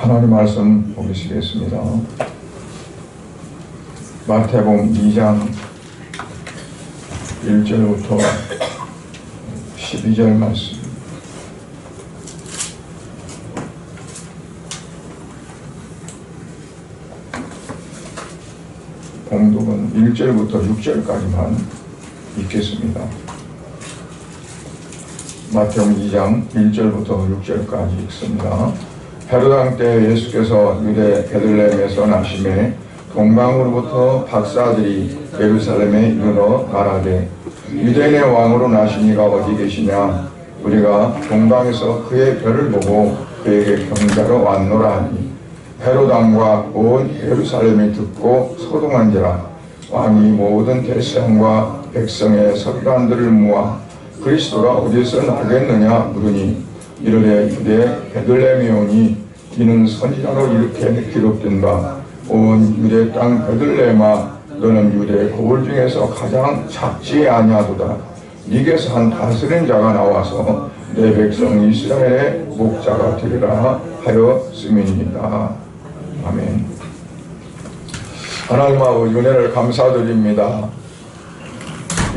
하나님 말씀 보시겠습니다. 마태복음 2장 1절부터 12절 말씀. 봉독은 1절부터 6절까지만 읽겠습니다. 마태복음 2장 1절부터 6절까지 읽습니다. 헤롯 왕 때 예수께서 유대 베들레헴에서 나심에 동방으로부터 박사들이 예루살렘에 이르러 말하되 유대인의 왕으로 나신 이가 어디 계시냐? 우리가 동방에서 그의 별을 보고 그에게 경배하러 왔노라 하니 헤롯 왕과 온 예루살렘이 듣고 소동한지라. 왕이 모든 대상과 백성의 서기관들을 모아 그리스도가 어디서 나겠느냐 물으니 이르되 유대 베들레헴에 오니 이는 선지자로 이렇게 기록된 바 온 유대 땅 베들레헴아 너는 유대 고을 중에서 가장 작지 아니하도다. 네게서 한 다스린 자가 나와서 내 백성 이스라엘의 목자가 되리라 하였음이니이다. 아멘. 하나님 아버지 은혜를 감사드립니다.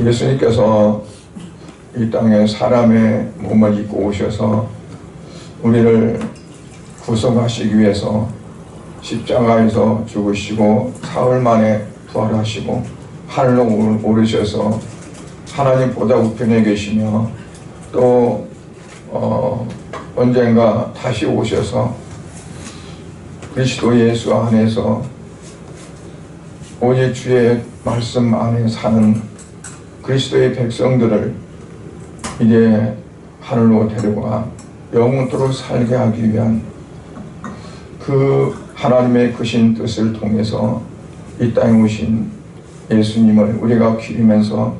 예수님께서 이 땅에 사람의 몸을 입고 오셔서 우리를 구속하시기 위해서 십자가에서 죽으시고 사흘 만에 부활하시고 하늘로 오르셔서 하나님보다 우편에 계시며 또 언젠가 다시 오셔서 그리스도 예수 안에서 오직 주의 말씀 안에 사는 그리스도의 백성들을 이제 하늘로 데려가 영원토록 살게 하기 위한 그 하나님의 크신 뜻을 통해서 이 땅에 오신 예수님을 우리가 기리면서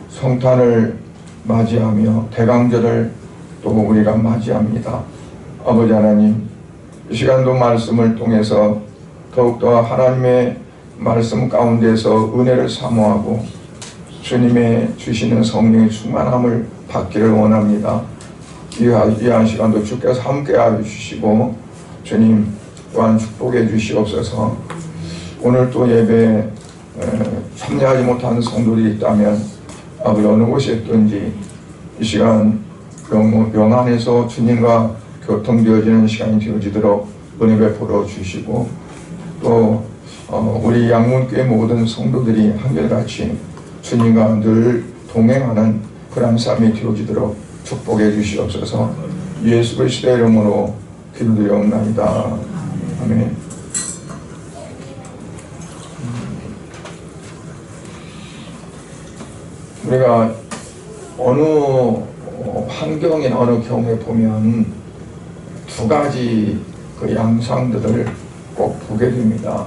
성탄을 맞이하며 대강절을 또 우리가 맞이합니다. 아버지 하나님, 이 시간도 말씀을 통해서 더욱더 하나님의 말씀 가운데서 은혜를 사모하고 주님의 주시는 성령의 충만함을 받기를 원합니다. 이한 시간도 주께서 함께하여 주시고 주님 또한 축복해 주시옵소서. 오늘 또 예배에 참여하지 못한 성도들이 있다면 아버지 어느 곳에 있든지 이 시간 영안에서 주님과 교통되어지는 시간이 되어지도록 은혜 베풀어 주시고 또 우리 양문교회 모든 성도들이 한결같이 주님과 늘 동행하는 그런 삶이 되어지도록 축복해 주시옵소서. 예수 그리스도의 이름으로 기도드리옵나이다. 아멘. 우리가 어느 환경이나 어느 경우에 보면 두 가지 그 양상들을 꼭 보게 됩니다.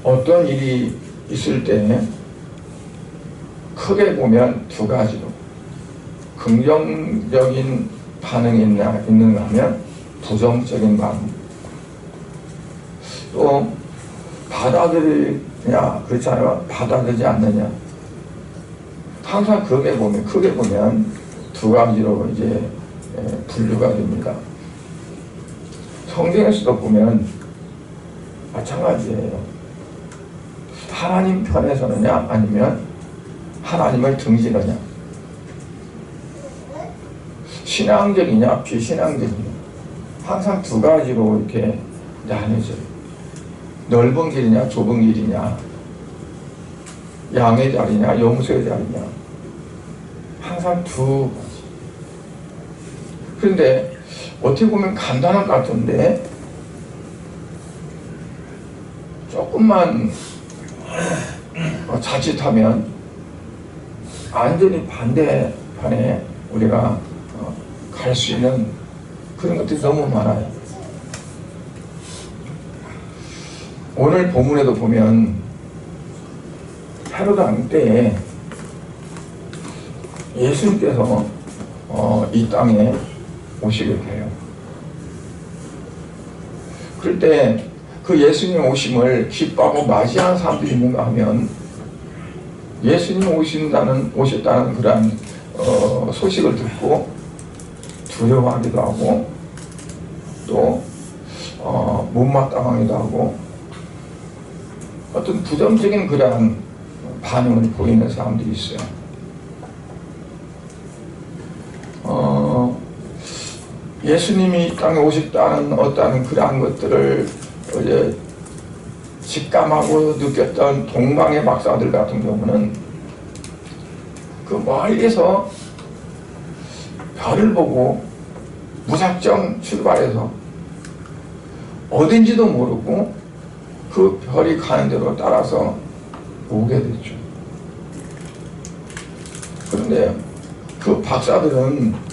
어떤 일이 있을 때 크게 보면 두 가지로 긍정적인 반응이 있는가 하면 부정적인 반응. 또 받아들이냐 그렇지 않으면 받아들이지 않느냐. 항상 크게 보면 두 가지로 이제 분류가 됩니다. 성경에서도 보면 마찬가지예요. 하나님 편에 서느냐 아니면 하나님을 등지느냐. 신앙적이냐 비신앙적이냐. 항상 두 가지로 이렇게 나뉘어져요. 넓은 길이냐 좁은 길이냐, 양의 자리냐 염소의 자리냐. 항상 두 가지. 그런데 어떻게 보면 간단한 것 같은데 조금만 자칫하면 완전히 반대편에 우리가 갈 수 있는 그런 것들이 너무 많아요. 오늘 본문에도 보면 헤롯 왕 때에 예수님께서 이 땅에 오시게 돼요. 그럴 때 그 예수님 오심을 기뻐하고 맞이하는 사람들이 있는가 하면 예수님 오셨다는 그런 소식을 듣고 두려워하기도 하고 또 못마땅하기도 하고 어떤 부정적인 그러한 반응을 보이는 사람들이 있어요. 예수님이 이 땅에 오셨다는 어떠한 그러한 것들을 이제 직감하고 느꼈던 동방의 박사들 같은 경우는 그 멀리서 별을 보고 무작정 출발해서 어딘지도 모르고 그 별이 가는 대로 따라서 오게 됐죠. 그런데 그 박사들은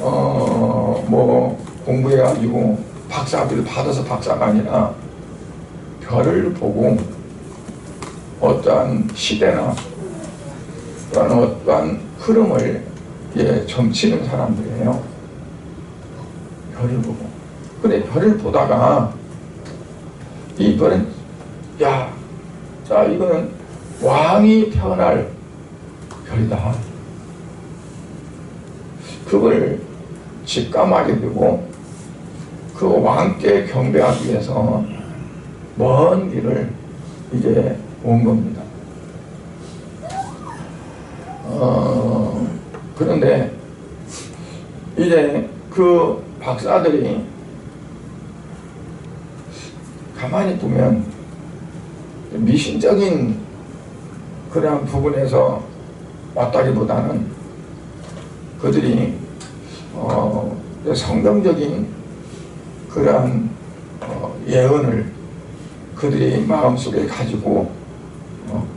뭐 공부해가지고 박사비를 받아서 박사가 아니라 별을 보고 어떠한 시대나 또한 어떠한 흐름을 점치는 사람들이에요. 별을 보고. 근데 별을 보다가 이 별은 자 이거는 왕이 태어날 별이다. 그걸 직감하게 되고 그 왕께 경배하기 위해서 먼 길을 이제 온 겁니다. 그런데 이제 그 박사들이 가만히 보면 미신적인 그런 부분에서 왔다기보다는 그들이 성경적인 그러한 예언을 그들이 마음속에 가지고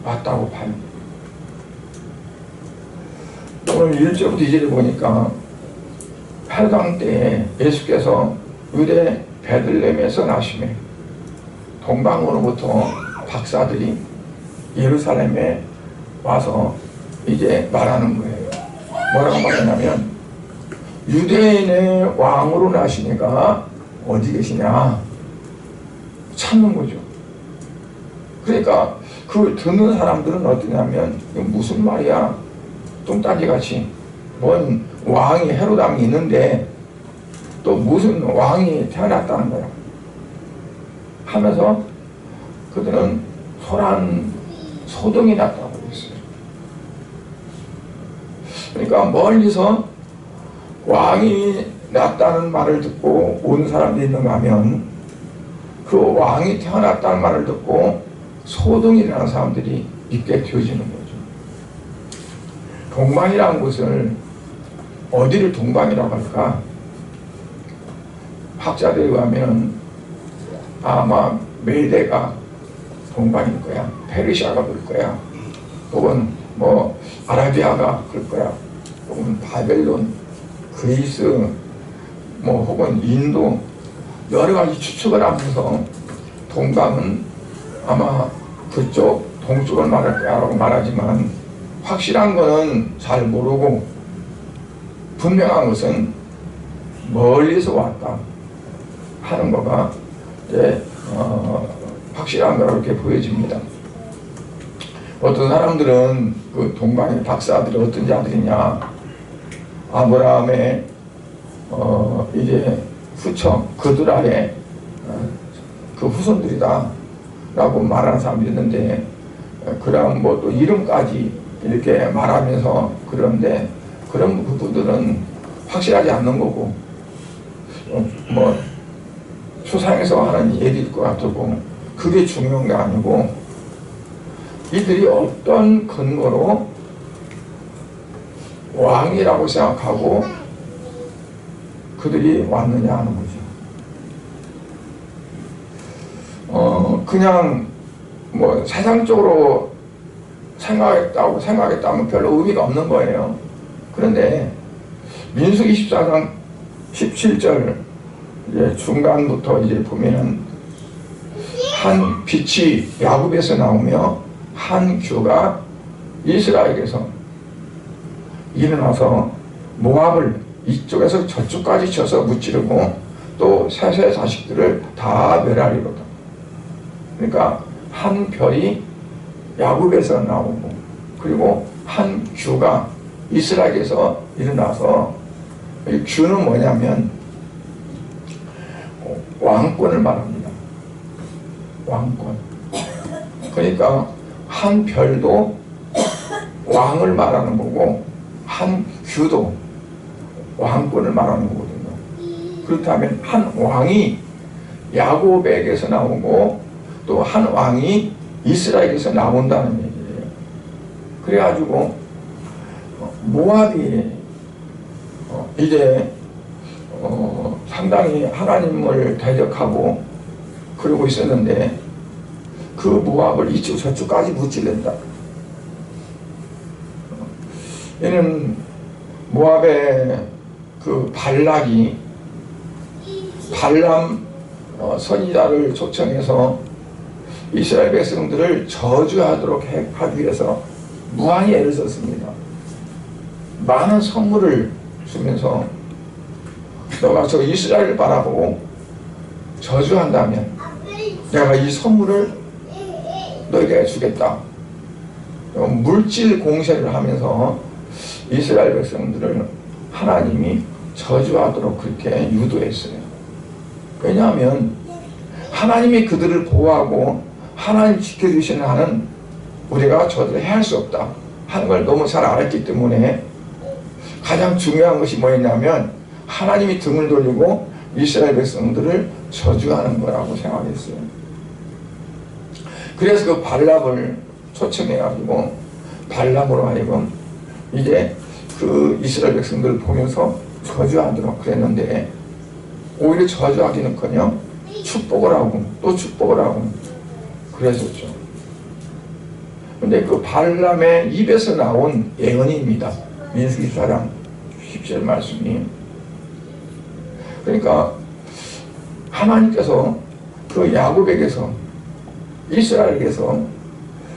왔다고 봐요. 오늘 1절부터 2절을 보니까 팔강 때에 예수께서 유대 베들레헴에서 나시매 동방으로부터 박사들이 예루살렘에 와서 이제 말하는 거예요. 뭐라고 말하냐면 유대인의 왕으로 나시니까 어디 계시냐 찾는 거죠. 그러니까 그 듣는 사람들은 어떠냐면 무슨 말이야 뚱딴지같이 뭔 왕이 헤롯 왕이 있는데 또 무슨 왕이 태어났다는 거야 하면서 그들은 소동이 났다고 했어요. 그러니까 멀리서 왕이 났다는 말을 듣고 온 사람들이 있는가 하면 그 왕이 태어났다는 말을 듣고 소동이 일어나는 사람들이 있게 되어지는 거죠. 동방이라는 곳을 어디를 동방이라고 할까? 학자들에 의하면 아마 메대가 동방일 거야. 페르시아가 그럴 거야. 혹은 뭐 아라비아가 그럴 거야. 혹은 바벨론, 그리스, 뭐 혹은 인도 여러 가지 추측을 하면서 동방은 아마 그쪽 동쪽을 말할 거야라고 말하지만 확실한 거는 잘 모르고 분명한 것은 멀리서 왔다 하는 거가 확실한 거라고 이렇게 보여집니다. 어떤 사람들은 그 동방의 박사들이 어떤 자들이냐 아브라함의 이제 후처 그드라의 그 후손들이다 라고 말하는 사람이 있는데 그럼 뭐 또 이름까지 이렇게 말하면서 그런데 그런 부분들은 확실하지 않는 거고 뭐 수상에서 하는 얘기일 것 같고 그게 중요한 게 아니고 이들이 어떤 근거로 왕이라고 생각하고 그들이 왔느냐 하는 거죠. 그냥 뭐 세상적으로 생각했다면 별로 의미가 없는 거예요. 그런데 민수기 14장 17절 이제 중간부터 이제 보면은 한 빛이 야곱에서 나오며 한 규가 이스라엘에서 일어나서 모압을 이쪽에서 저쪽까지 쳐서 무찌르고 또 셋의 자식들을 다 멸하리로다. 그러니까 한 별이 야곱에서 나오고 그리고 한 규가 이스라엘에서 일어나서 이 규는 뭐냐면 왕권을 말합니다. 왕권. 그러니까 한 별도 왕을 말하는 거고 한 규도 왕권을 말하는 거거든요. 그렇다면 한 왕이 야곱에게서 나오고 또 한 왕이 이스라엘에서 나온다는 얘기예요. 그래가지고 모압이 이제 상당히 하나님을 대적하고 그러고 있었는데 그 모압을 이쪽 저쪽까지 무찔른다. 얘는 모압의 그 발락이 발람 선지자를 초청해서 이스라엘 백성들을 저주하도록 하기 위해서 무한히 애를 썼습니다. 많은 선물을 주면서 너가 저 이스라엘을 바라보고 저주한다면 내가 이 선물을 너에게 주겠다. 물질 공세를 하면서 이스라엘 백성들을 하나님이 저주하도록 그렇게 유도했어요. 왜냐하면 하나님이 그들을 보호하고 하나님 지켜주시는 한은 우리가 저들을 해할 수 없다 하는 걸 너무 잘 알았기 때문에 가장 중요한 것이 뭐였냐면 하나님이 등을 돌리고 이스라엘 백성들을 저주하는 거라고 생각했어요. 그래서 그 발람을 초청해가지고 발람으로 하여금 이제 그 이스라엘 백성들을 보면서 저주하도록 그랬는데 오히려 저주하기는커녕 축복을 하고 또 축복을 하고 그랬었죠. 근데 그 발람의 입에서 나온 예언입니다. 민수기 4장 10절 말씀이. 그러니까 하나님께서 그 야곱에게서 이스라엘에게서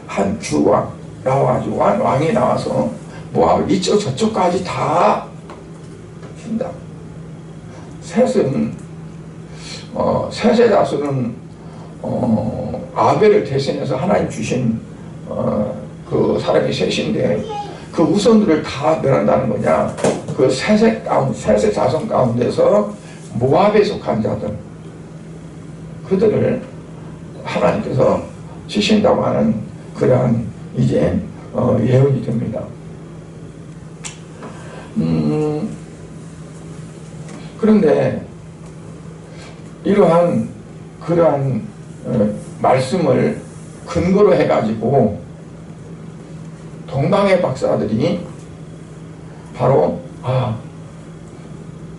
한 주왕 나와가지고 왕이 나와서 모압 이쪽 저쪽까지 다 준다. 셋은 셋의 다수는 아벨을 대신해서 하나님 주신 그 사람이 셋인데 그 우선들을 다 멸한다는 거냐? 그 셋의 자손 가운데서 모압에 속한 자들 그들을 하나님께서 치신다고 하는 그러한 이제 예언이 됩니다. 그런데 이러한 그러한 말씀을 근거로 해가지고 동방의 박사들이 바로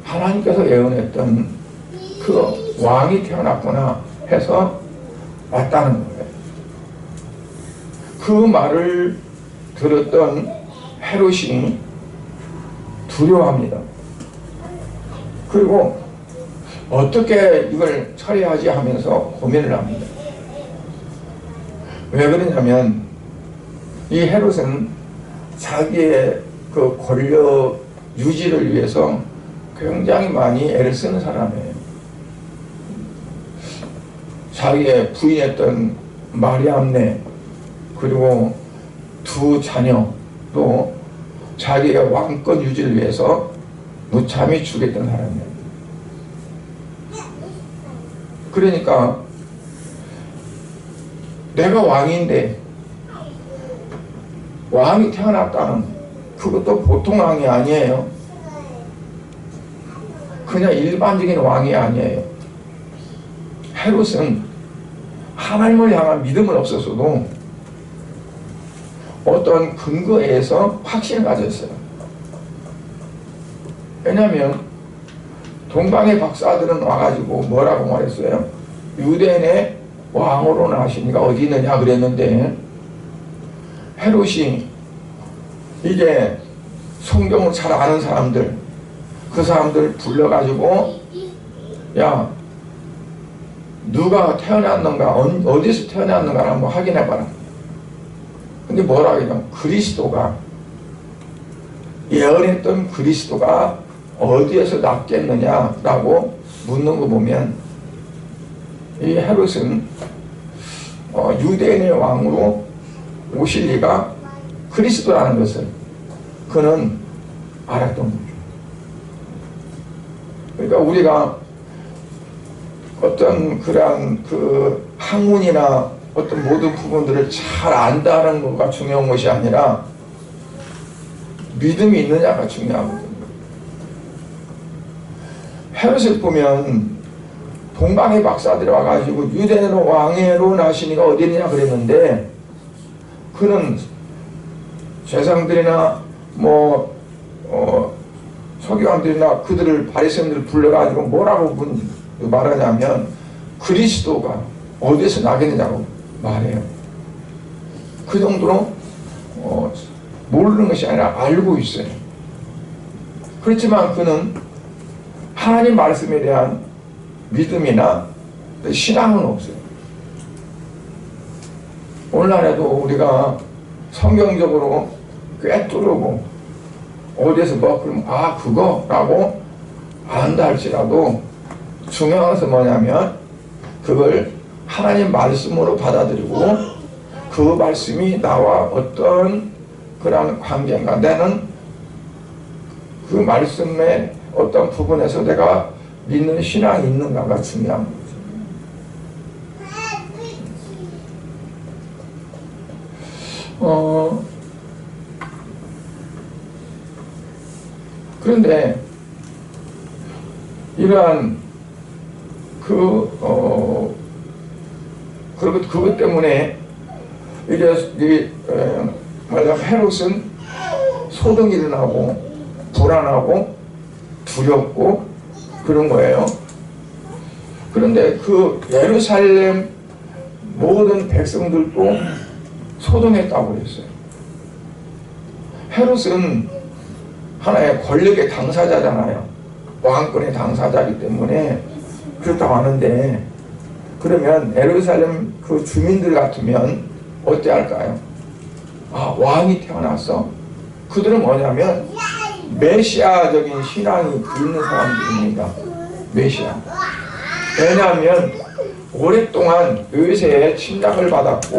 하나님께서 예언했던 그 왕이 태어났구나 해서 왔다는 거예요. 그 말을 들었던 헤롯이 두려워합니다. 그리고 어떻게 이걸 처리하지 하면서 고민을 합니다. 왜 그러냐면 이 헤롯은 자기의 그 권력 유지를 위해서 굉장히 많이 애를 쓰는 사람이에요. 자기의 부인했던 마리암네 그리고 두 자녀도 자기의 왕권 유지를 위해서 무참히 죽였던 사람이에요. 그러니까 내가 왕인데 왕이 태어났다는 그것도 보통 왕이 아니에요. 그냥 일반적인 왕이 아니에요. 헤롯은 하나님을 향한 믿음은 없었어도 어떤 근거에서 확신을 가졌어요. 왜냐하면 동방의 박사들은 와가지고 뭐라고 말했어요? 유대인의 왕으로 나시니가 어디 있느냐 그랬는데 헤롯이 이제 성경을 잘 아는 사람들 그 사람들 불러가지고 야 누가 태어났는가 어디서 태어났는가 한번 확인해봐라. 근데 뭐라고 하냐면 그리스도가 예언했던 그리스도가 어디에서 났겠느냐라고 묻는 거 보면 이 헤롯은 유대인의 왕으로 오실 리가 그리스도라는 것을 그는 알았던 거죠. 그러니까 우리가 어떤 그러한 그 학문이나 어떤 모든 부분들을 잘 안다는 것가 중요한 것이 아니라 믿음이 있느냐가 중요하거든요. 헤롯을 보면 동방의 박사들이 와가지고 유대로 왕으로 나시니가 어디 있느냐 그랬는데, 그는 제사장들이나 서기관들이나 그들을 바리새인들을 불러가지고 뭐라고 말하냐면 그리스도가 어디서 나겠느냐고 말해요. 그 정도로 모르는 것이 아니라 알고 있어요. 그렇지만 그는 하나님 말씀에 대한 믿음이나 신앙은 없어요. 오늘날에도 우리가 성경적으로 꿰뚫고 어디에서 그러면 그거라고 안다 할지라도 중요한 것은 뭐냐면 그걸 하나님 말씀으로 받아들이고 그 말씀이 나와 어떤 그런 관계인가, 나는 그 말씀의 어떤 부분에서 내가 믿는 신앙이 있는가가 중요한 거죠. 그런데 이러한 그것 때문에 이제 말하자면 헤롯은 소동이 일어나고 불안하고 두렵고 그런 거예요. 그런데 그 예루살렘 모든 백성들도 소동했다고 그랬어요. 헤롯은 하나의 권력의 당사자잖아요. 왕권의 당사자이기 때문에 그렇다고 하는데, 그러면 예루살렘 그 주민들 같으면 어때 할까요? 왕이 태어났어? 그들은 뭐냐면 메시아적인 신앙이 있는 사람들입니다. 메시아. 왜냐하면 오랫동안 요새에 침략을 받았고,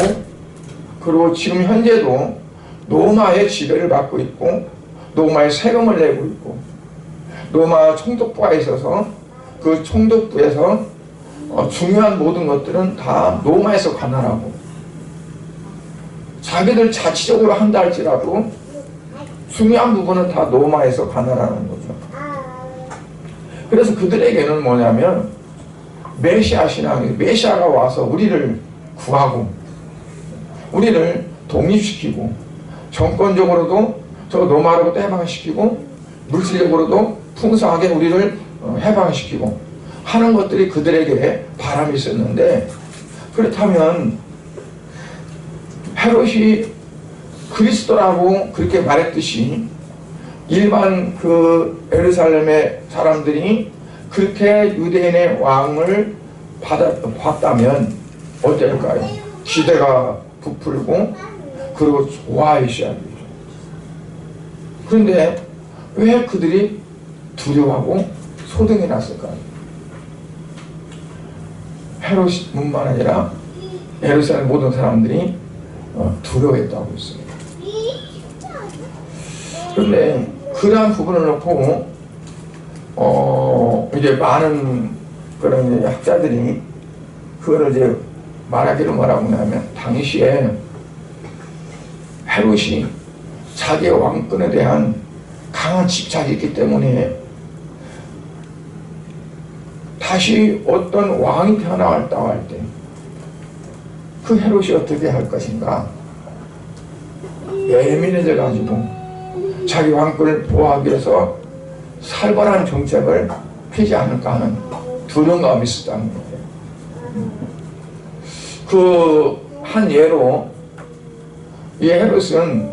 그리고 지금 현재도 로마의 지배를 받고 있고, 로마의 세금을 내고 있고, 로마 총독부가 있어서 그 총독부에서 중요한 모든 것들은 다 로마에서 관할하고, 자기들 자치적으로 한다 할지라도 중요한 부분은 다 로마에서 관할하는 거죠. 그래서 그들에게는 뭐냐면 메시아 신앙이, 메시아가 와서 우리를 구하고 우리를 독립시키고 정권적으로도 저 로마로부터 해방시키고 물질적으로도 풍성하게 우리를 해방시키고 하는 것들이 그들에게 바람이 있었는데, 그렇다면 헤롯이 그리스도라고 그렇게 말했듯이 일반 그 예루살렘의 사람들이 그렇게 유대인의 왕을 봤다면 어떨까요? 기대가 부풀고 그리고 좋아하기 시작이죠. 그런데 왜 그들이 두려워하고 소동이 났을까요? 헤롯뿐만 아니라 예루살렘 모든 사람들이 두려워했다고 했습니다. 그런데 그러한 부분을 놓고 이제 많은 그런 학자들이 그거를 이제 말하기를 뭐라고 하냐면, 당시에 헤롯이 자기의 왕권에 대한 강한 집착이 있기 때문에 다시 어떤 왕이 태어나왔다고 할 때 그 헤롯이 어떻게 할 것인가, 예민해져 가지고 자기 왕권을 보호하기 위해서 살벌한 정책을 펴지 않을까 하는 두려움감이 있었다는 거예요. 그 한 예로 이 헤롯은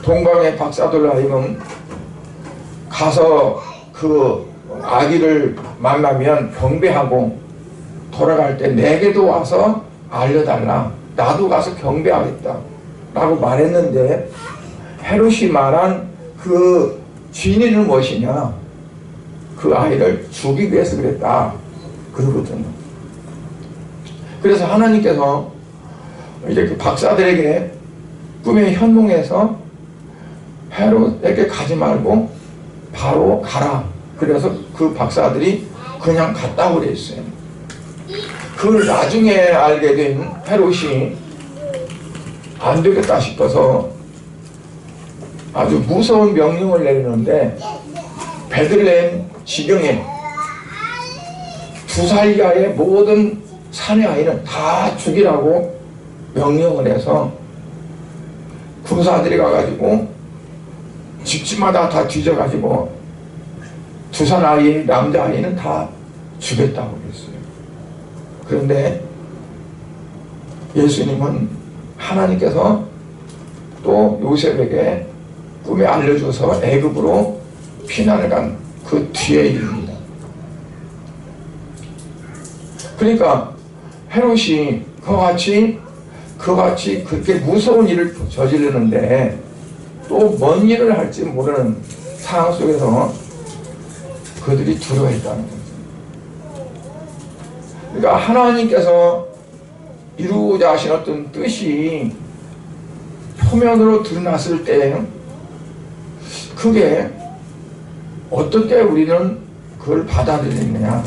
동방의 박사들로 하여금 가서 그 아기를 만나면 경배하고 돌아갈 때 내게도 와서 알려달라, 나도 가서 경배하겠다 라고 말했는데, 헤롯이 말한 그 진위는 무엇이냐, 그 아이를 죽이기 위해서 그랬다 그러거든요. 그래서 하나님께서 이제 그 박사들에게 꿈의 현몽에서 헤롯에게 가지 말고 바로 가라, 그래서 그 박사들이 그냥 갔다고 그랬어요. 그걸 나중에 알게 된 헤롯이 안 되겠다 싶어서 아주 무서운 명령을 내리는데 베들레헴 지경에 2살 이하의 모든 사내 아이는 다 죽이라고 명령을 해서 군사들이 가가지고 집집마다 다 뒤져가지고 2살 아이, 남자 아이는 다 죽였다고 그랬어요. 그런데 예수님은 하나님께서 또 요셉에게 꿈에 알려줘서 애굽으로 피난을 간 그 뒤의 일입니다. 그러니까 헤롯이 그같이 그렇게 무서운 일을 저지르는데 또 뭔 일을 할지 모르는 상황 속에서 그들이 두려워했다는 거죠. 그러니까 하나님께서 이루고자 하신 어떤 뜻이 표면으로 드러났을 때 그게 어떤 때 우리는 그걸 받아들이느냐.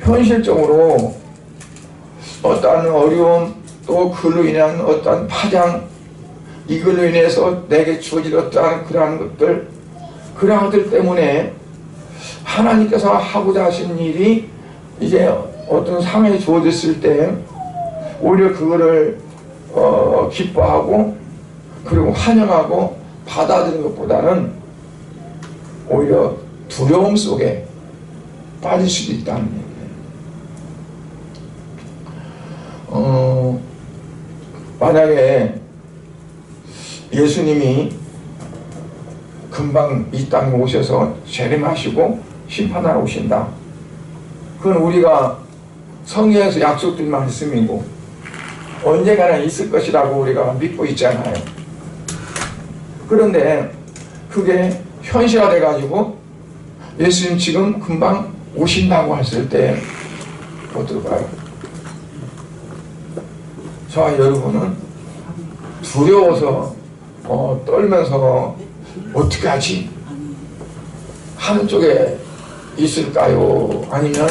현실적으로 어떠한 어려움, 또 그로 인한 어떠한 파장, 이걸로 인해서 내게 주어질 어떠한 그러한 것들 때문에 하나님께서 하고자 하신 일이 이제 어떤 상황이 주어졌을 때 오히려 그거를 기뻐하고 그리고 환영하고 받아들이는 것보다는 오히려 두려움 속에 빠질 수도 있다는 얘기예요. 만약에 예수님이 금방 이 땅에 오셔서 재림하시고 심판하러 오신다. 그건 우리가 성경에서 약속된 말씀이고 언젠가는 있을 것이라고 우리가 믿고 있잖아요. 그런데 그게 현실화돼 가지고 예수님 지금 금방 오신다고 했을 때 어떨까요? 저와 여러분은 두려워서 떨면서 어떻게 하지? 하는 쪽에 있을까요? 아니면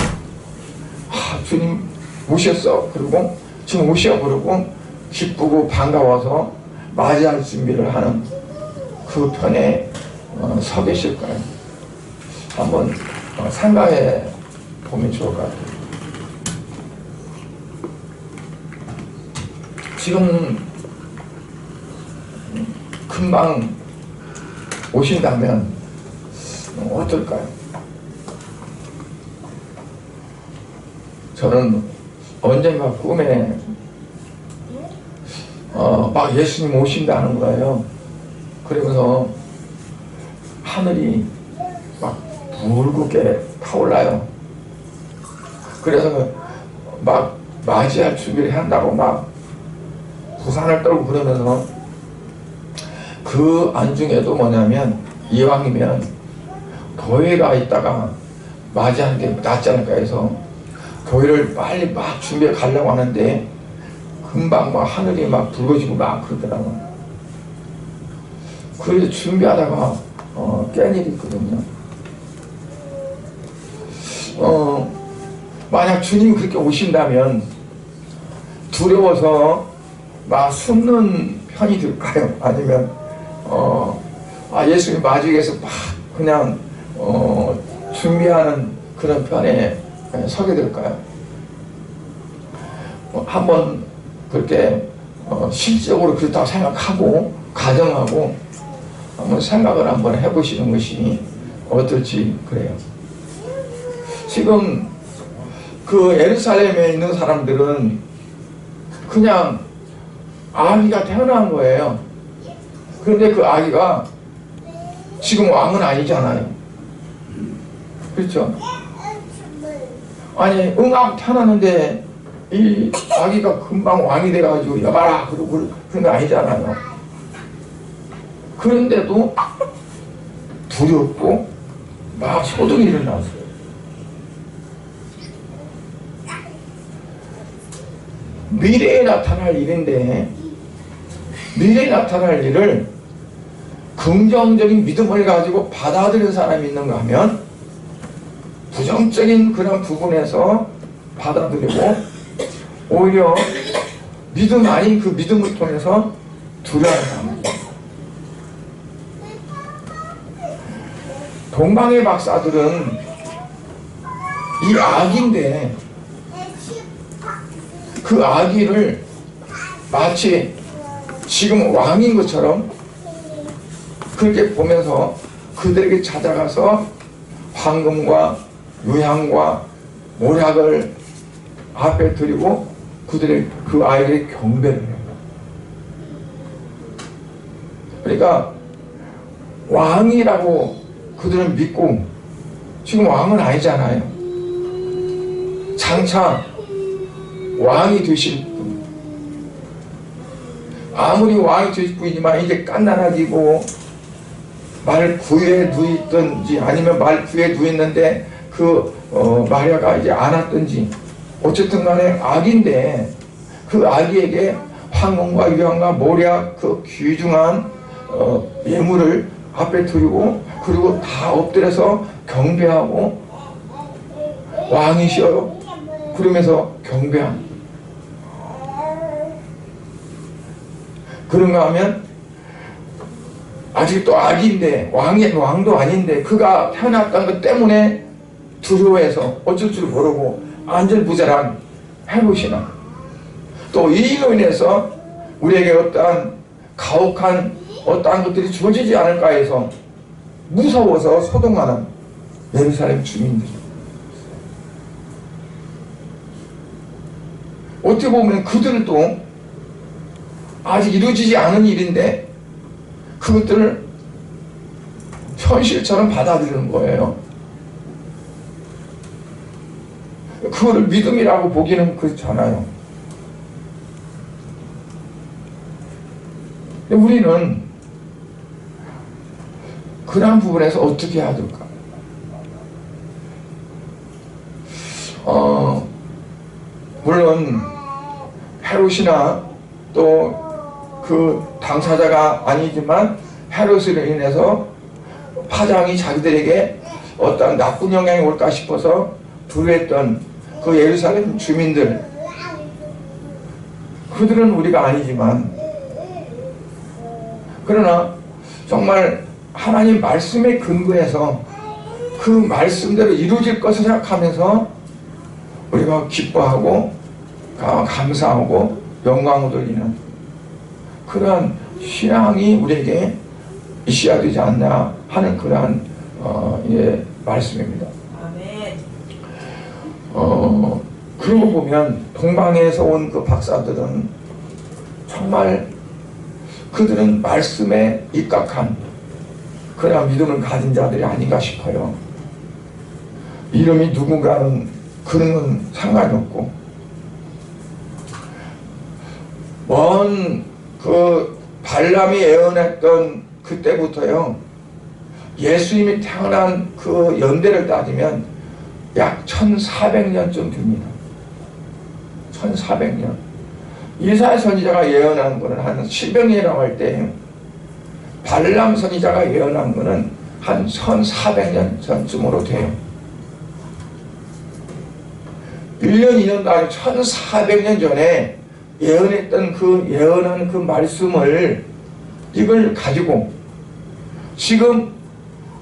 주님 오셨어. 그리고 지금 오셔. 그러고 기쁘고 반가워서 맞이할 준비를 하는 그 편에 서 계실까요? 한번 생각해 보면 좋을 것 같아요. 지금 금방 오신다면 어떨까요? 저는 언젠가 꿈에 막 예수님 오신다는 거예요. 그러면서 하늘이 막 붉게 타올라요. 그래서 막 맞이할 준비를 한다고 막 부산을 떨고 그러면서 그 안중에도 뭐냐면 이왕이면 교회가 있다가 맞이하는 게 낫지 않을까 해서 교회를 빨리 막 준비해 가려고 하는데 금방 막 하늘이 막 붉어지고 막 그러더라고요. 그래서 준비하다가 깬 일이 있거든요. 만약 주님이 그렇게 오신다면 두려워서 막 숨는 편이 들까요? 아니면 예수님 마주에 서 막 그냥 준비하는 그런 편에 서게 될까요? 한번 그렇게 실적으로 그렇다고 생각하고 가정하고 한번 생각을 한번 해보시는 것이 어떨지 그래요. 지금 그 예루살렘에 있는 사람들은 그냥 아기가 태어난 거예요. 그런데 그 아기가 지금 왕은 아니잖아요. 그렇죠? 아니 응악 태어났는데 이 아기가 금방 왕이 돼가지고 여봐라 그러고 그런 거 아니잖아요. 그런데도 두렵고 막 소동이 일어났어요. 미래에 나타날 일인데 미래에 나타날 일을 긍정적인 믿음을 가지고 받아들이는 사람이 있는가 하면 부정적인 그런 부분에서 받아들이고 오히려 믿음 아닌 그 믿음을 통해서 두려워하는 사람들. 동방의 박사들은 이 아기인데 그 아기를 마치 지금 왕인 것처럼 그렇게 보면서 그들에게 찾아가서 황금과 유향과 모략을 앞에 드리고 그들의 그 아이에게 경배를 해요. 그러니까 왕이라고 그들은 믿고 지금 왕은 아니잖아요. 장차 왕이 되실 분, 아무리 왕이 되실 분이지만 이제 깐난아기고 말 구유에 누있든지 아니면 말 구유에 누있는데 그 마리아가 이제 안 왔든지 어쨌든 간에 아기인데 그 아기에게 황금과 유향과 모략 그 귀중한 예물을 앞에 두고 그리고 다 엎드려서 경배하고 왕이시여 그러면서 경배합니다. 그런가 하면 아직도 아기인데 왕도 아닌데 그가 태어났다는 것 때문에 두려워해서 어쩔 줄 모르고 안절부절한 헤롯이나 또 이로 인해서 우리에게 어떠한 가혹한 어떠한 것들이 주어지지 않을까 해서 무서워서 소동하는 예루살렘 주민들. 어떻게 보면 그들도 아직 이루어지지 않은 일인데 그것들을 현실처럼 받아들이는 거예요. 그거를 믿음이라고 보기는 그렇잖아요. 근데 우리는 그런 부분에서 어떻게 해야 될까? 물론 헤롯이나 또 그 당사자가 아니지만 헤롯으로 인해서 파장이 자기들에게 어떤 나쁜 영향이 올까 싶어서 두려워했던 그 예루살렘 주민들, 그들은 우리가 아니지만 그러나 정말 하나님 말씀에 근거해서 그 말씀대로 이루어질 것을 생각하면서 우리가 기뻐하고 감사하고 영광을 돌리는 그러한 신앙이 우리에게 있어야 되지 않나 하는 그러한 말씀입니다. 아멘. 그러고 보면 동방에서 온 그 박사들은 정말 그들은 말씀에 입각한 그러한 믿음을 가진 자들이 아닌가 싶어요. 이름이 누군가는 그런 건 상관이 없고 먼 그 발람이 예언했던 그때부터요 예수님이 태어난 그 연대를 따지면 약 1400년쯤 됩니다. 1400년. 이사야 선지자가 예언한 거는 한 700년이라고 할 때 발람 선지자가 예언한 거는 한 1400년 전쯤으로 돼요. 1년, 2년도 아니고 1400년 전에 예언했던 그 예언한 그 말씀을 이걸 가지고 지금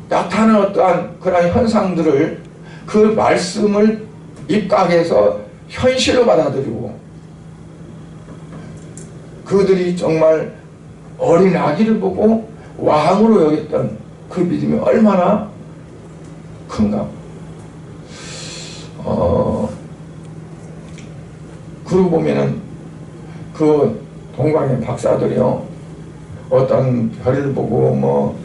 나타나는 어떠한 그런 현상들을 그 말씀을 입각해서 현실로 받아들이고 그들이 정말 어린 아기를 보고 왕으로 여겼던 그 믿음이 얼마나 큰가. 그러고 보면은 그 동방의 박사들이요 어떤 별을 보고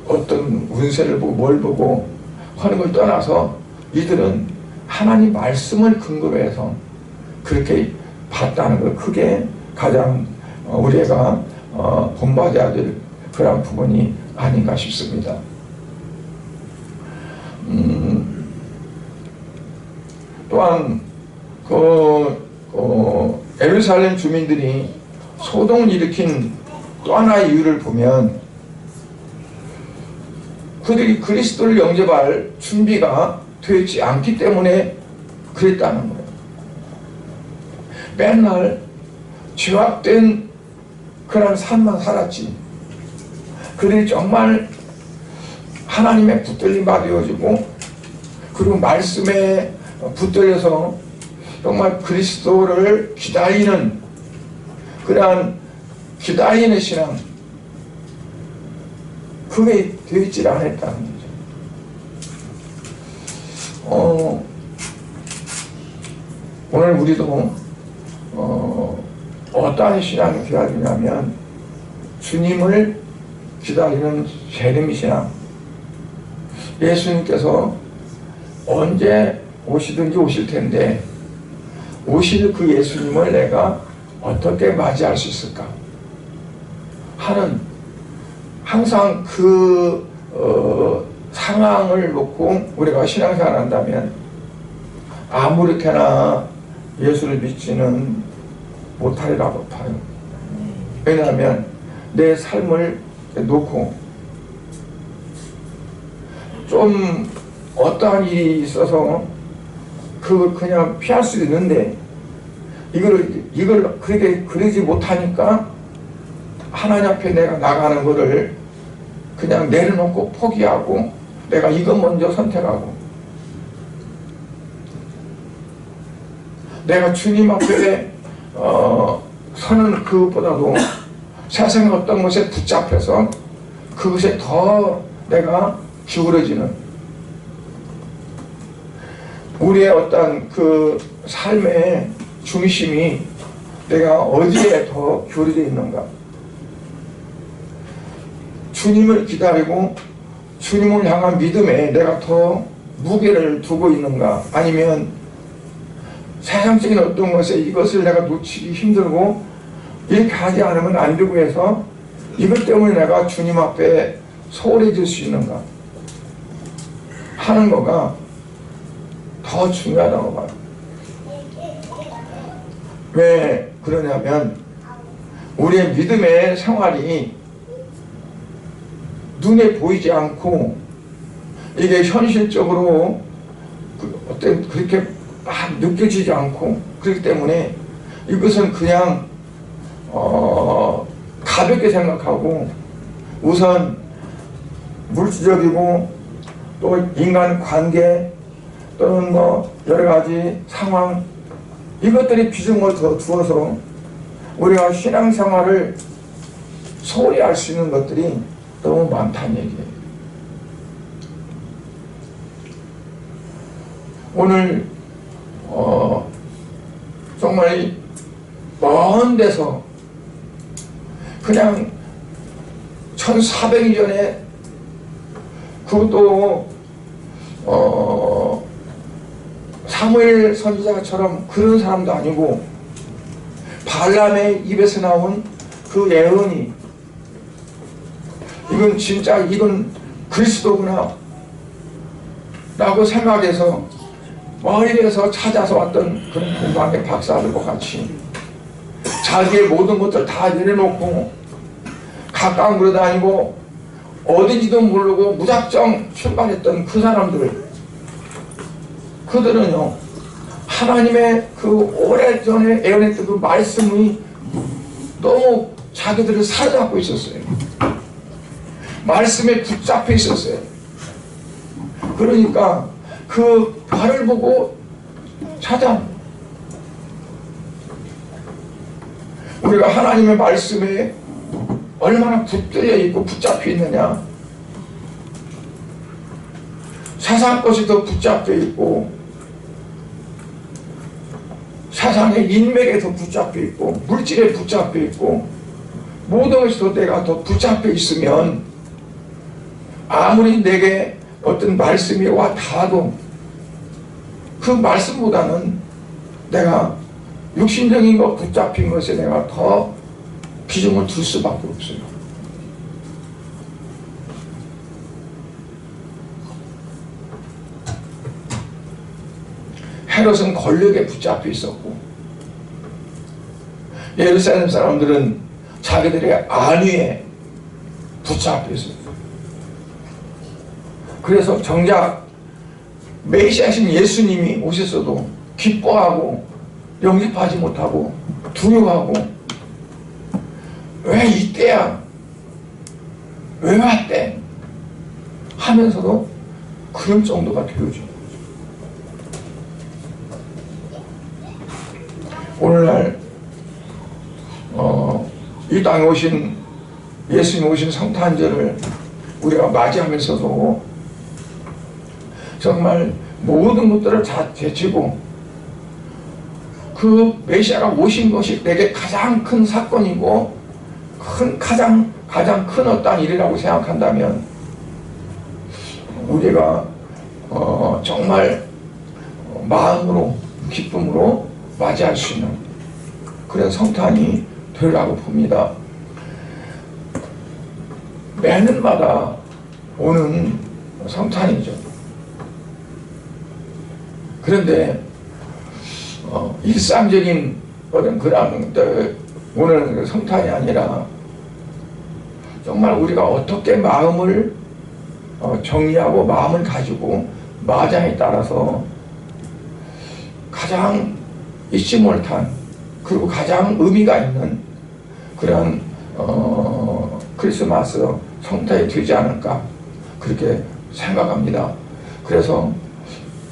어떤 운세를 보고 뭘 보고 하는 걸 떠나서 이들은 하나님 말씀을 근거로 해서 그렇게 봤다는 걸 크게 가장 우리가 본받아야 될 그런 부분이 아닌가 싶습니다. 또한 예루살렘 주민들이 소동을 일으킨 또 하나의 이유를 보면 그들이 그리스도를 영접할 준비가 되지 않기 때문에 그랬다는 거예요. 맨날 죄악된 그런 삶만 살았지. 그들이 정말 하나님의 붙들림 받아가지고 그리고 말씀에 붙들려서 정말 그리스도를 기다리는 그러한 기다리는 신앙, 그게 되지 않았다는 거죠. 오늘 우리도 어떠한 신앙을 기다리냐면 주님을 기다리는 재림 신앙. 예수님께서 언제 오시든지 오실 텐데 오실 그 예수님을 내가 어떻게 맞이할 수 있을까 하는 항상 그 상황을 놓고 우리가 신앙생활을 한다면 아무렇게나 예수를 믿지는 못하리라고 봐요. 왜냐하면 내 삶을 놓고 좀 어떠한 일이 있어서 그걸 그냥 피할 수 있는데 이걸 그러지 못하니까 하나님 앞에 내가 나가는 거를 그냥 내려놓고 포기하고 내가 이것 먼저 선택하고 내가 주님 앞에 서는 그것보다도 세상의 어떤 것에 붙잡혀서 그것에 더 내가 기울어지는 우리의 어떤 그 삶의 중심이 내가 어디에 더 기울어져 있는가. 주님을 기다리고 주님을 향한 믿음에 내가 더 무게를 두고 있는가, 아니면 세상적인 어떤 것에 이것을 내가 놓치기 힘들고 이렇게 하지 않으면 안 되고 해서 이것 때문에 내가 주님 앞에 소홀해질 수 있는가 하는 거가 더 중요하다고 봐요. 왜 그러냐면 우리의 믿음의 생활이 눈에 보이지 않고 이게 현실적으로 어떤 그렇게 막 느껴지지 않고 그렇기 때문에 이것은 그냥 가볍게 생각하고 우선 물질적이고 또 인간 관계 또는 뭐 여러 가지 상황 이것들이 비중을 더 두어서 우리가 신앙생활을 소홀히 할 수 있는 것들이 너무 많다는 얘기예요. 오늘 정말 먼 데서 그냥 1400년 전에 그것도 사무엘 선지자처럼 그런 사람도 아니고 발람의 입에서 나온 그 예언이 이건 진짜 이건 그리스도구나 라고 생각해서 멀리에서 찾아서 왔던 그런 공방의 박사들과 같이 자기의 모든 것들 다 내려놓고 가까운 곳에 다니고 어딘지도 모르고 무작정 출발했던 그 사람들, 그들은요 하나님의 그 오래전에 예언했던 그 말씀이 너무 자기들을 사로잡고 있었어요. 말씀에 붙잡혀 있었어요. 그러니까 그 별을 보고 찾아 우리가 하나님의 말씀에 얼마나 붙들려 있고 붙잡혀 있느냐. 세상 것이 더 붙잡혀 있고 세상의 인맥에 더 붙잡혀 있고 물질에 붙잡혀 있고 모든 것이 더 내가 더 붙잡혀 있으면 아무리 내게 어떤 말씀이 와 닿아도 그 말씀보다는 내가 육신적인 것 붙잡힌 것에 내가 더 비중을 둘 수밖에 없어요. 헤롯은 권력에 붙잡혀 있었고 예루살렘 사람들은 자기들의 안위에 붙잡혀 있었어요. 그래서 정작 메시아신 예수님이 오셨어도 기뻐하고 영접하지 못하고 두려워하고 왜 이때야? 왜 왔대? 하면서도 그럴 정도가 되어져. 오늘날 이 땅에 오신 예수님 오신 성탄절을 우리가 맞이하면서도 정말 모든 것들을 다 제치고 그 메시아가 오신 것이 내게 가장 큰 사건이고 가장 큰 어떤 일이라고 생각한다면 우리가 정말 마음으로 기쁨으로 맞이할 수 있는 그런 성탄이 되리라고 봅니다. 매년마다 오는 성탄이죠. 그런데 일상적인 어떤 그런 오늘 성탄이 아니라 정말 우리가 어떻게 마음을 정리하고 마음을 가지고 맞이함에 따라서 가장 잊지 못한 그리고 가장 의미가 있는 그런 크리스마스 성탄이 되지 않을까 그렇게 생각합니다. 그래서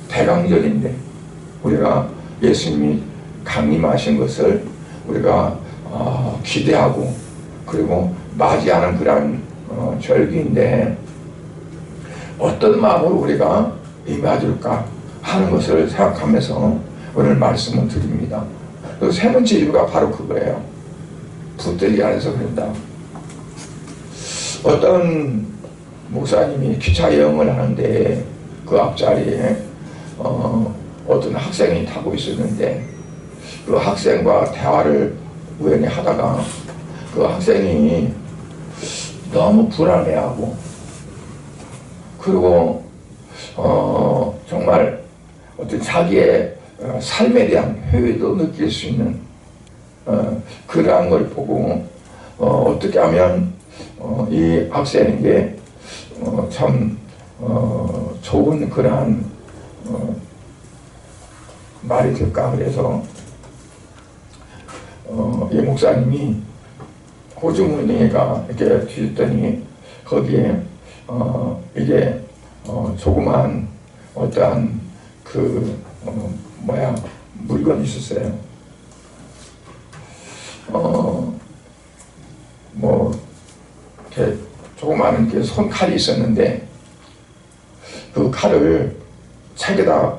대강절인데 우리가 예수님이 강림하신 것을 우리가 기대하고 그리고 맞이하는 그런 절기인데 어떤 마음으로 우리가 임해줄까 하는 것을 생각하면서 오늘 말씀을 드립니다. 세 번째 이유가 바로 그거예요. 붙들지 않아서 그런다. 어떤 목사님이 기차 여행을 하는데 그 앞자리에 어떤 학생이 타고 있었는데 그 학생과 대화를 우연히 하다가 그 학생이 너무 불안해하고 그리고 정말 어떤 자기의 삶에 대한 회의도 느낄 수 있는 그러한 걸 보고 어떻게 하면 이 학생에게 참 좋은 그러한 말이 될까. 그래서 이 목사님이 호주머니가 이렇게 뒤졌더니 거기에 이게 조그만 어떠한 물건이 있었어요. 이렇게 조그마한 이렇게 손칼이 있었는데 그 칼을 책에다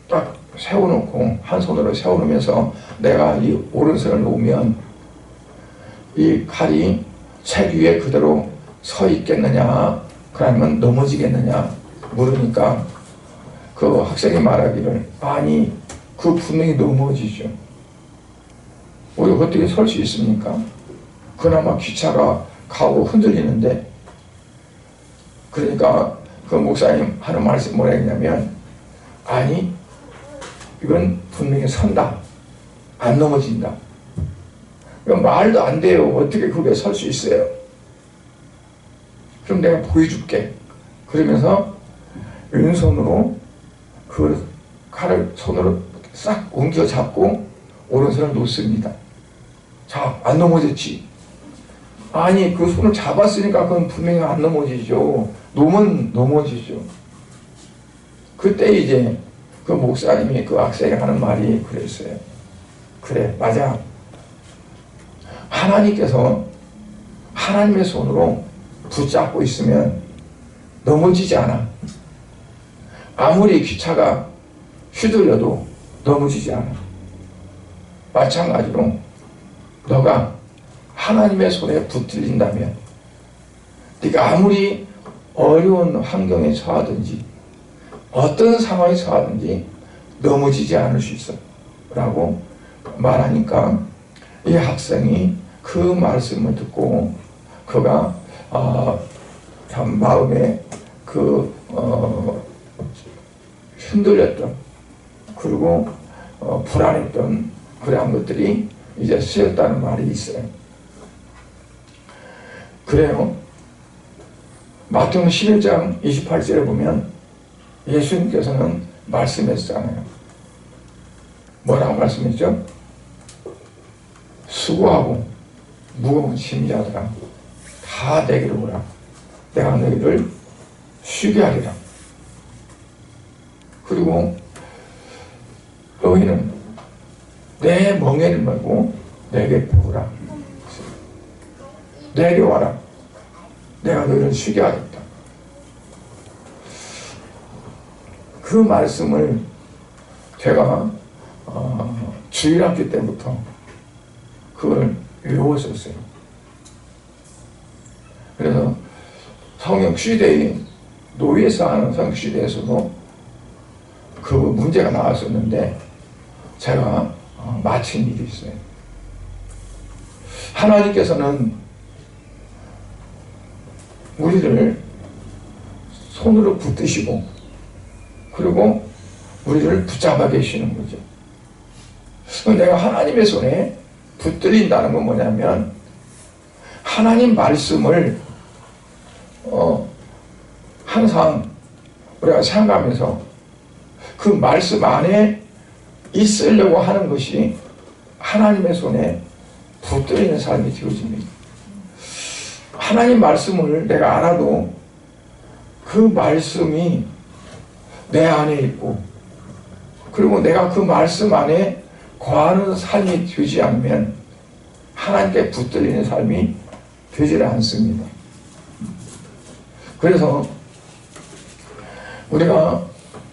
딱 세워놓고 한 손으로 세워놓으면서 내가 이 오른손을 놓으면 이 칼이 책 위에 그대로 서 있겠느냐 그러면 넘어지겠느냐 물으니까 그 학생이 말하기를 아니 그 분명히 넘어지죠. 우리가 어떻게 설 수 있습니까? 그나마 기차가 가고 흔들리는데. 그러니까 그 목사님 하는 말씀 뭐라 했냐면 아니 이건 분명히 선다. 안 넘어진다. 이건 말도 안 돼요. 어떻게 그게 설 수 있어요? 그럼 내가 보여줄게. 그러면서 왼손으로 그 칼을 손으로 싹 옮겨 잡고 오른손을 놓습니다. 자, 안 넘어졌지? 아니, 그 손을 잡았으니까 그건 분명히 안 넘어지죠. 놓으면 넘어지죠. 그때 이제 그 목사님이 그 학생이 하는 말이 그랬어요. 그래, 맞아. 하나님께서 하나님의 손으로 붙잡고 있으면 넘어지지 않아. 아무리 기차가 휘둘려도 넘어지지 않아. 마찬가지로 너가 하나님의 손에 붙들린다면 네가 아무리 어려운 환경에 처하든지 어떤 상황에 처하든지 넘어지지 않을 수 있어 라고 말하니까 이 학생이 그 말씀을 듣고 그가 참 마음에 흔들렸던 그리고 불안했던 그러한 것들이 이제 쓰였다는 말이 있어요. 그래요. 마태복음 11장 28절에 보면 예수님께서는 말씀했잖아요. 뭐라고 말씀했죠? 수고하고 무거운 짐이 자들아 다 내게로 오라. 내가 너희를 쉬게 하리라. 그리고 너희는 내 멍에를 메고 내게 배우라. 내게 와라. 내가 너희를 쉬게 하겠다. 그 말씀을 제가 주일학교 때부터 그걸 외웠었어요. 그래서 성역시대의 노예에서 하는 성역시대에서도 그 문제가 나왔었는데 제가 마친 일이 있어요. 하나님께서는 우리를 손으로 붙드시고 그리고 우리를 붙잡아 계시는 거죠. 내가 하나님의 손에 붙들린다는 건 뭐냐면 하나님 말씀을 항상 우리가 생각하면서 그 말씀 안에 있으려고 하는 것이 하나님의 손에 붙들리는 삶이 되어집니다. 하나님 말씀을 내가 알아도 그 말씀이 내 안에 있고 그리고 내가 그 말씀 안에 거하는 삶이 되지 않으면 하나님께 붙들리는 삶이 되지 않습니다. 그래서 우리가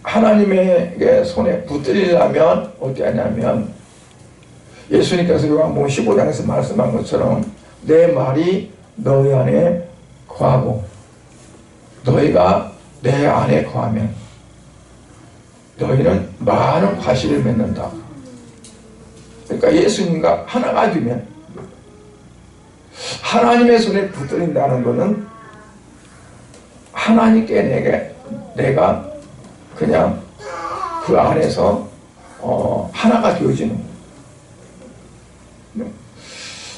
하나님의 손에 붙들리려면 어떻게 하냐면 예수님께서 요한복음 15장에서 말씀한 것처럼 내 말이 너희 안에 거하고 너희가 내 안에 거하면 너희는 많은 과실을 맺는다. 그러니까 예수님과 하나가 되면 하나님의 손에 붙들린다는 것은 하나님께 내가 그냥 그 안에서 하나가 되어지는 거예요.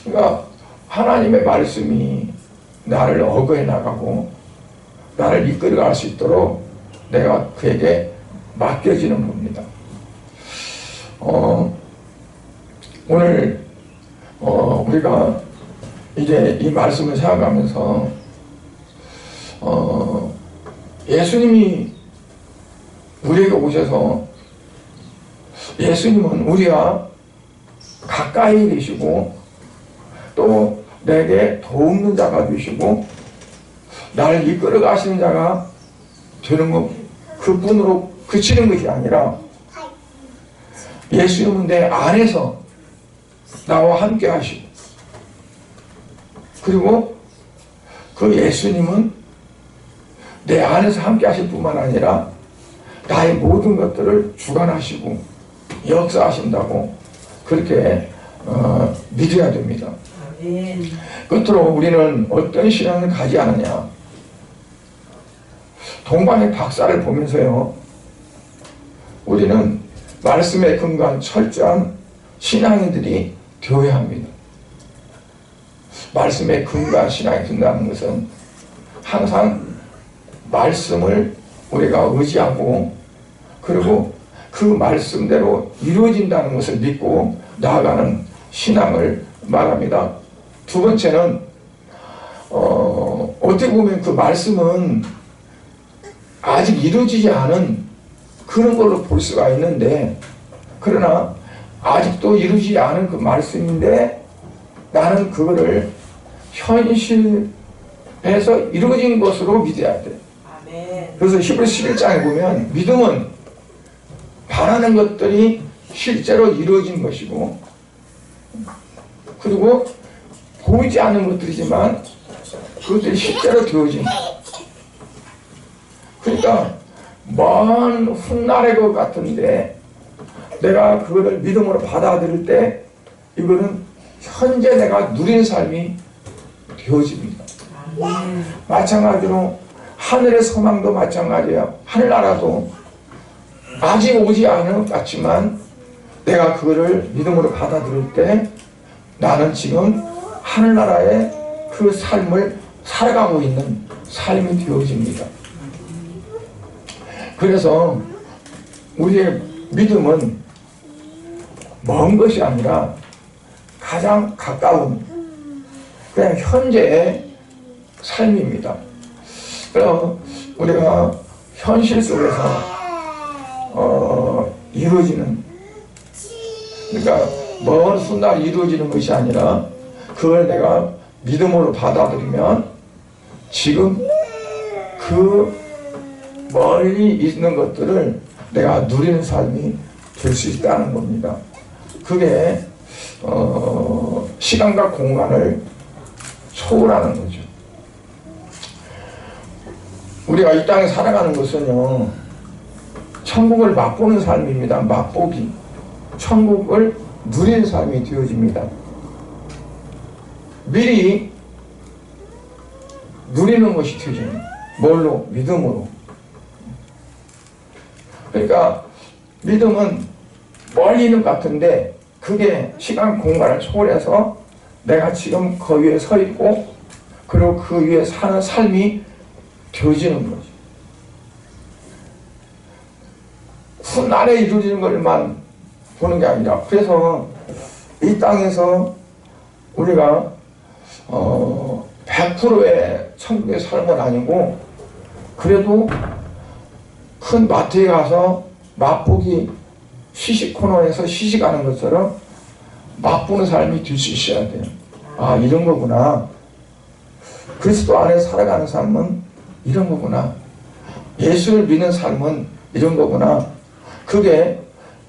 그러니까 하나님의 말씀이 나를 어거해 나가고 나를 이끌어 갈 수 있도록 내가 그에게 맡겨지는 겁니다. 오늘 우리가 이제 이 말씀을 생각하면서 예수님이 우리에게 오셔서 예수님은 우리와 가까이 계시고 또 내게 도움는 자가 되시고 나를 이끌어 가시는 자가 되는 것 그분으로 그치는 것이 아니라 예수님은 내 안에서 나와 함께 하시고 그리고 그 예수님은 내 안에서 함께 하실 뿐만 아니라 나의 모든 것들을 주관하시고 역사하신다고 그렇게 믿어야 됩니다. 끝으로 우리는 어떤 신앙을 가지 않느냐. 동방의 박사를 보면서요. 우리는 말씀에 근거한 철저한 신앙인들이 되어야 합니다. 말씀에 근거한 신앙이 된다는 것은 항상 말씀을 우리가 의지하고 그리고 그 말씀대로 이루어진다는 것을 믿고 나아가는 신앙을 말합니다. 두 번째는 어떻게 보면 그 말씀은 아직 이루어지지 않은 그런 걸로 볼 수가 있는데 그러나 아직도 이루어지지 않은 그 말씀인데 나는 그거를 현실에서 이루어진 것으로 믿어야 돼. 그래서 히브리서 11장에 보면 믿음은 바라는 것들이 실제로 이루어진 것이고 그리고 보이지 않는 것들이지만 그것들이 실제로 되어진 그러니까 먼 훗날의 것 같은데 내가 그거를 믿음으로 받아들일 때 이거는 현재 내가 누린 삶이 되어집니다. 마찬가지로 하늘의 소망도 마찬가지야. 하늘나라도 아직 오지 않은 것 같지만 내가 그거를 믿음으로 받아들일 때 나는 지금 하늘나라의 그 삶을 살아가고 있는 삶이 되어집니다. 그래서 우리의 믿음은 먼 것이 아니라 가장 가까운 그냥 현재의 삶입니다. 그래서 우리가 현실 속에서 이루어지는, 그러니까 먼 훗날 이루어지는 것이 아니라 그걸 내가 믿음으로 받아들이면 지금 그 멀리 있는 것들을 내가 누리는 삶이 될 수 있다는 겁니다. 그게 시간과 공간을 초월하는 거죠. 우리가 이 땅에 살아가는 것은요, 천국을 맛보는 삶입니다. 맛보기. 천국을 누리는 삶이 되어집니다. 미리 누리는 것이 되어집니다. 뭘로? 믿음으로. 그러니까 믿음은 멀리 있는 것 같은데 그게 시간 공간을 초월해서 내가 지금 그 위에 서 있고 그리고 그 위에 사는 삶이 되어지는 거죠. 훗날에 이루어지는 것만 보는 게 아니라, 그래서 이 땅에서 우리가 100%의 천국의 삶은 아니고 그래도 큰 마트에 가서 맛보기 시식 코너에서 시식하는 것처럼 맛보는 삶이 될 수 있어야 돼요. 아, 이런 거구나. 그리스도 안에 살아가는 삶은 이런 거구나. 예수를 믿는 삶은 이런 거구나. 그게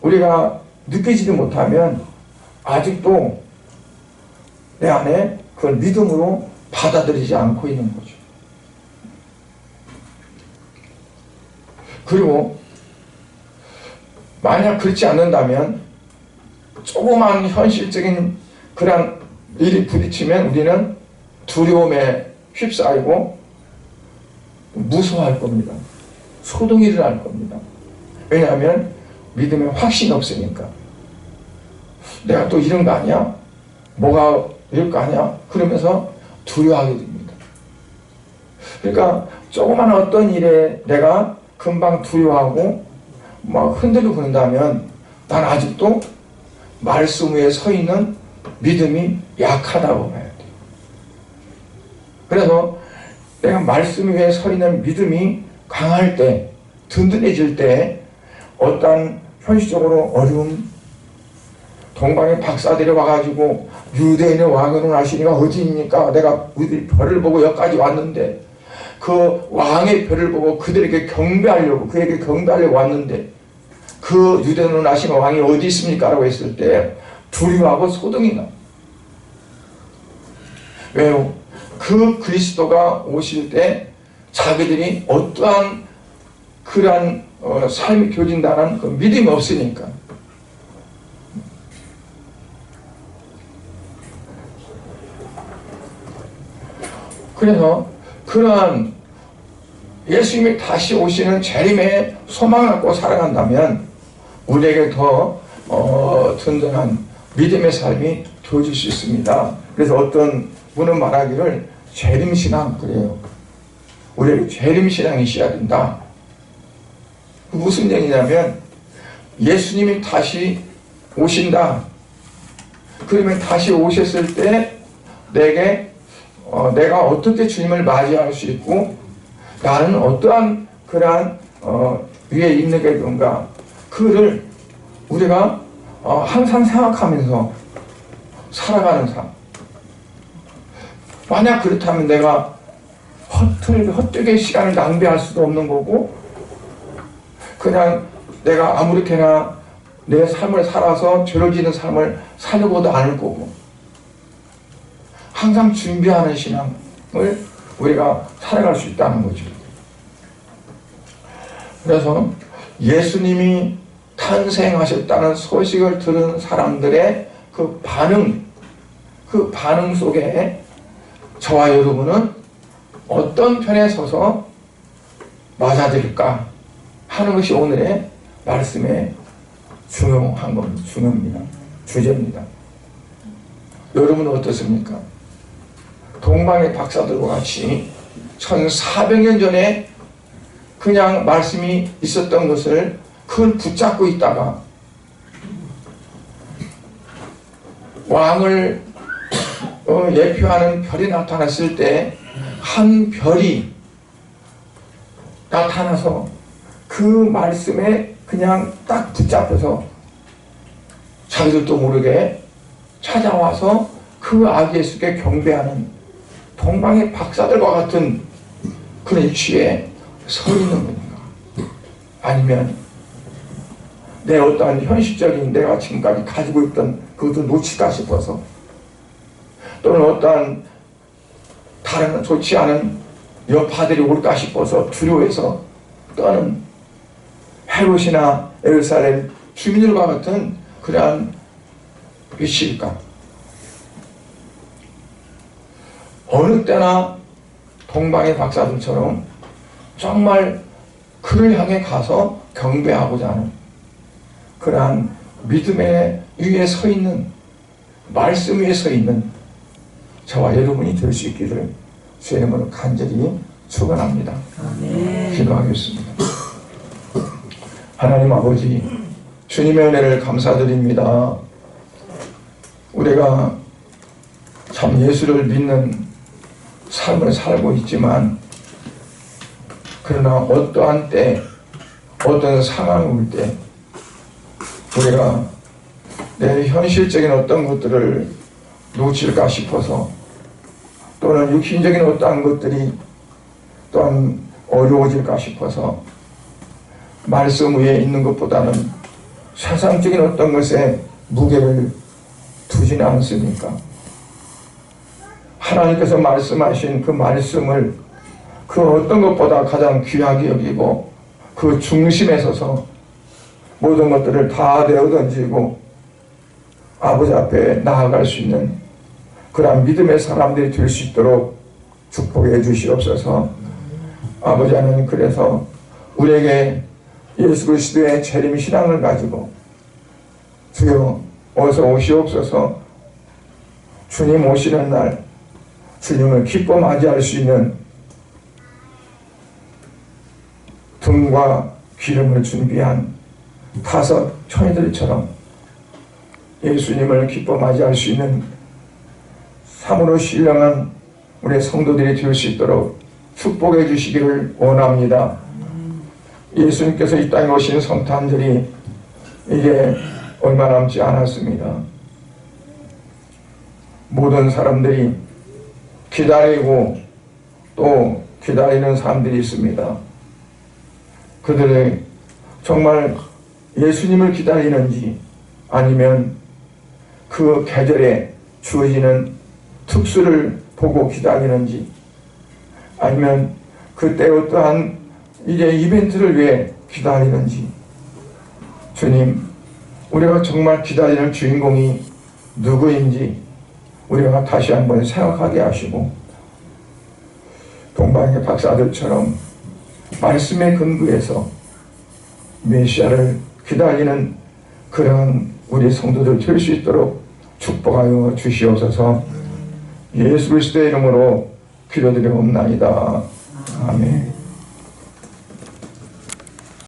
우리가 느끼지도 못하면 아직도 내 안에 그걸 믿음으로 받아들이지 않고 있는 거죠. 그리고 만약 그렇지 않는다면 조그만 현실적인 그런 일이 부딪히면 우리는 두려움에 휩싸이고 무서워할 겁니다. 소동이 일어날 겁니다. 왜냐하면 믿음에 확신이 없으니까. 내가 또 이런 거 아니야? 뭐가 이럴 거 아니야? 그러면서 두려워하게 됩니다. 그러니까 조그만 어떤 일에 내가 금방 두려워하고 막 흔들리고 그런다면 난 아직도 말씀 위에 서 있는 믿음이 약하다고 봐야 돼요. 그래서 내가 말씀 위에 서 있는 믿음이 강할 때, 든든해질 때 어떤 현실적으로 어려움, 동방의 박사들이 와가지고 유대인의 왕으로 나시니가 어디입니까? 내가 우리 별을 보고 여기까지 왔는데 그 왕의 별을 보고 그들에게 경배하려고, 그에게 경배하려고 왔는데 그 유대인으로 나신 왕이 어디 있습니까? 라고 했을 때 두려워하고 소동이 나. 왜요? 그 그리스도가 오실 때 자기들이 어떠한 그러한 삶이 켜진다는 그 믿음이 없으니까. 그래서 그러한 예수님이 다시 오시는 재림의 소망을 갖고 살아간다면 우리에게 더 든든한 믿음의 삶이 되어질 수 있습니다. 그래서 어떤 분은 말하기를 재림신앙 그래요. 우리에게 재림신앙이 있어야 된다. 무슨 얘기냐면 예수님이 다시 오신다. 그러면 다시 오셨을 때 내가 어떻게 주님을 맞이할 수 있고 나는 어떠한 그러한 위에 있는 게 뭔가 그를 우리가 항상 생각하면서 살아가는 삶. 만약 그렇다면 내가 헛되게 시간을 낭비할 수도 없는 거고 그냥 내가 아무렇게나 내 삶을 살아서 죄를 삶을 살려고도 않을 거고 항상 준비하는 신앙을 우리가 살아갈 수 있다는 거죠. 그래서 예수님이 탄생하셨다는 소식을 들은 사람들의 그 반응 속에 저와 여러분은 어떤 편에 서서 맞아들일까 하는 것이 오늘의 말씀의 중요한 겁니다. 중요합니다. 주제입니다. 여러분은 어떻습니까? 동방의 박사들과 같이 1400년 전에 그냥 말씀이 있었던 것을 그걸 붙잡고 있다가 왕을 예표하는 별이 나타났을 때 한 별이 나타나서 그 말씀에 그냥 딱 붙잡혀서 자기들도 모르게 찾아와서 그 아기 예수께 경배하는 동방의 박사들과 같은 그런 위치에 서 있는 건가? 아니면 내 어떠한 현실적인 내가 지금까지 가지고 있던 그것도 놓칠까 싶어서, 또는 어떠한 다른 좋지 않은 여파들이 올까 싶어서 두려워해서 떠는 헤롯이나 예루살렘 주민들과 같은 그러한 위치일까? 어느 때나 동방의 박사들처럼 정말 그를 향해 가서 경배하고자 하는 그러한 믿음의 위에 서 있는, 말씀 위에 서 있는 저와 여러분이 될 수 있기를 주의 이름으로 간절히 축원합니다. 기도하겠습니다. 하나님 아버지, 주님의 은혜를 감사드립니다. 우리가 참 예수를 믿는 삶을 살고 있지만, 그러나 어떠한 때, 어떤 상황이 올 때 우리가 내 현실적인 어떤 것들을 놓칠까 싶어서, 또는 육신적인 어떠한 것들이 또한 어려워질까 싶어서 말씀 위에 있는 것보다는 세상적인 어떤 것에 무게를 두지는 않습니까? 하나님께서 말씀하신 그 말씀을 그 어떤 것보다 가장 귀하게 여기고 그 중심에 서서 모든 것들을 다 내어 던지고 아버지 앞에 나아갈 수 있는 그러한 믿음의 사람들이 될 수 있도록 축복해 주시옵소서. 아버지 하나님, 그래서 우리에게 예수 그리스도의 재림 신앙을 가지고 주여 어서 오시옵소서. 주님 오시는 날 주님을 기뻐 맞이할 수 있는 등과 기름을 준비한 5 처녀들처럼 예수님을 기뻐 맞이할 수 있는 참으로 신령한 우리 성도들이 될 수 있도록 축복해 주시기를 원합니다. 예수님께서 이 땅에 오신 성탄절이 이제 얼마 남지 않았습니다. 모든 사람들이 기다리고 또 기다리는 사람들이 있습니다. 그들이 정말 예수님을 기다리는지, 아니면 그 계절에 주어지는 특수를 보고 기다리는지, 아니면 그때 어떠한 이제 이벤트를 위해 기다리는지, 주님, 우리가 정말 기다리는 주인공이 누구인지 우리가 다시 한번 생각하게 하시고, 동방의 박사들처럼 말씀에 근거해서 메시아를 기다리는 그런 우리 성도들 될 수 있도록 축복하여 주시옵소서. 예수 그리스도의 이름으로 기도드리옵나이다. 아멘.